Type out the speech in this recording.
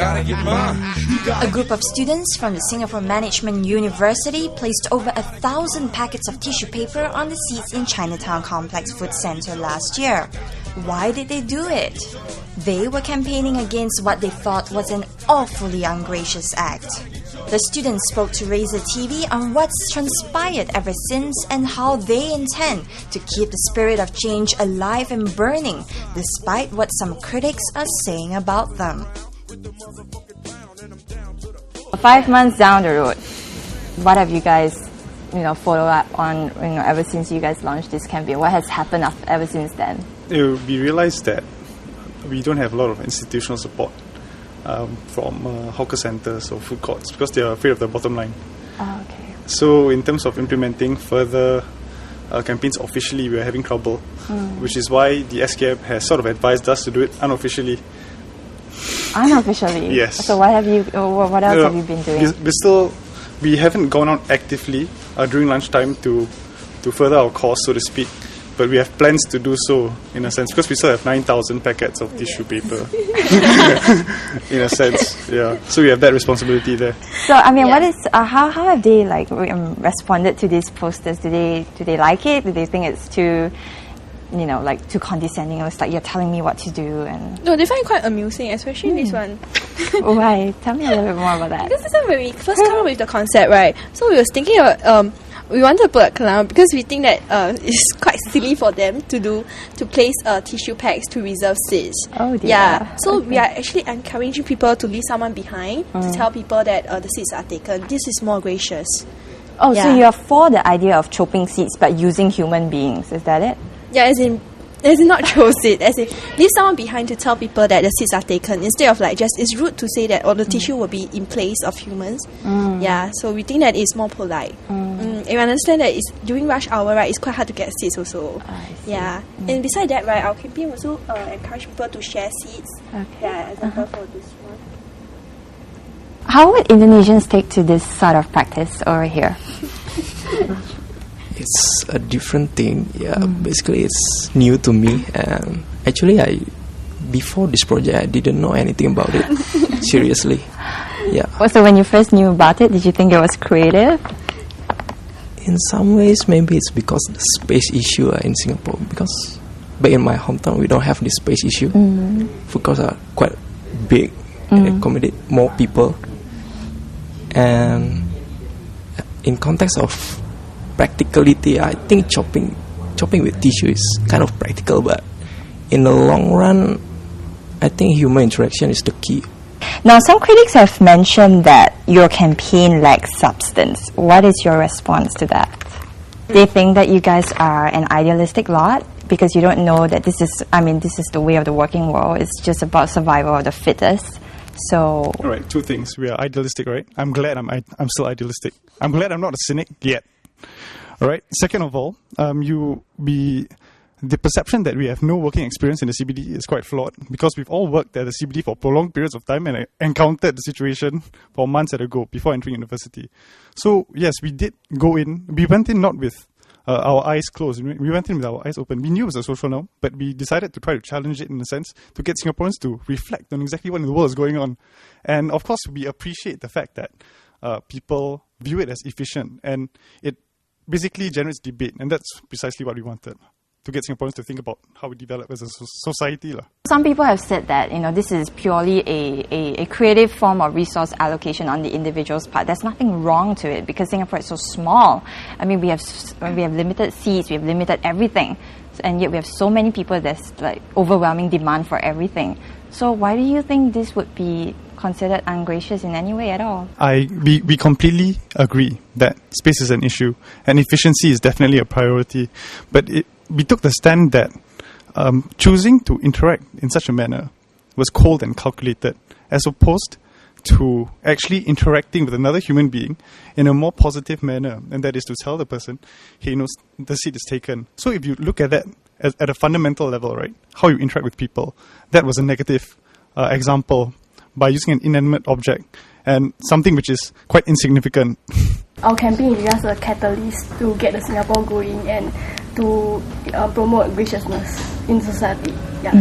A group of students from the Singapore Management University placed over 1,000 packets of tissue paper on the seats in Chinatown Complex Food Centre last year. Why did they do it? They were campaigning against what they thought was an awfully ungracious act. The students spoke to Razer TV on what's transpired ever since and how they intend to keep the spirit of change alive and burning, despite what some critics are saying about them. 5 months down the road, what have you guys, followed up on, ever since you guys launched this campaign? What has happened ever since then? We realized that we don't have a lot of institutional support from hawker centres or food courts because they are afraid of the bottom line. Oh, okay. So in terms of implementing further campaigns officially, we are having trouble, which is why the SKM has sort of advised us to do it unofficially. Unofficially? Yes. So what else have you been doing? We haven't gone out actively during lunchtime to further our cause, so to speak. But we have plans to do so, in a sense, because we still have 9,000 packets of tissue paper, in a sense, yeah. So we have that responsibility there. So, what is how have they responded to these posters? Do they like it? Do they think it's too, too condescending? It's like you're telling me what to do, and no, they find it quite amusing, especially this one. Why? Tell me a little bit more about that. Because this is when we first come up with the concept, right? So we was thinking about we wanted to put a clown because we think that it's quite silly for them to place tissue packs to reserve seats. Oh dear. Yeah. So we are actually encouraging people to leave someone behind to tell people that the seats are taken. This is more gracious. Oh, yeah. So you're for the idea of chopping seats but using human beings, is that it? Yeah, as in not throw seat, as in leave someone behind to tell people that the seats are taken instead of it's rude to say that the tissue will be in place of humans. Yeah, so we think that it's more polite. And we understand that it's during rush hour, right, it's quite hard to get seats also. Yeah, and besides that, right, our campaign also encourage people to share seats. Okay. Yeah, example for this one. How would Indonesians take to this sort of practice over here? It's a different thing. Yeah, basically it's new to me. Actually, before this project, I didn't know anything about it. Seriously, yeah. So when you first knew about it, did you think it was creative? In some ways, maybe it's because of the space issue in Singapore. Because back in my hometown, we don't have this space issue. Food courts are quite big and accommodate more people. And in context of practicality, I think chopping with tissue is kind of practical, but in the long run, I think human interaction is the key. Now, some critics have mentioned that your campaign lacks substance. What is your response to that? They think that you guys are an idealistic lot because you don't know that this is the way of the working world. It's just about survival of the fittest. So, all right, two things. We are idealistic, right? I'm glad I'm still idealistic. I'm glad I'm not a cynic yet. All right. Second of all, the perception that we have no working experience in the CBD is quite flawed because we've all worked at the CBD for prolonged periods of time and encountered the situation for months ago before entering university. So yes, we did go in. We went in not with our eyes closed. We went in with our eyes open. We knew it was a social norm, but we decided to try to challenge it in a sense to get Singaporeans to reflect on exactly what in the world is going on. And of course, we appreciate the fact that people view it as efficient and it basically generates debate, and that's precisely what we wanted, to get Singaporeans to think about how we develop as a society. Some people have said that this is purely a creative form of resource allocation on the individual's part. There's nothing wrong to it because Singapore is so small. We have limited seats, we have limited everything, and yet we have so many people. There's overwhelming demand for everything. So why do you think this would be considered ungracious in any way at all? We completely agree that space is an issue and efficiency is definitely a priority, but we took the stand that choosing to interact in such a manner was cold and calculated, as opposed to actually interacting with another human being in a more positive manner, and that is to tell the person, hey, the seat is taken. So if you look at that at a fundamental level, right, how you interact with people, that was a negative example by using an inanimate object and something which is quite insignificant. Our campaign is just a catalyst to get the Singapore going and to promote graciousness in society. Yeah.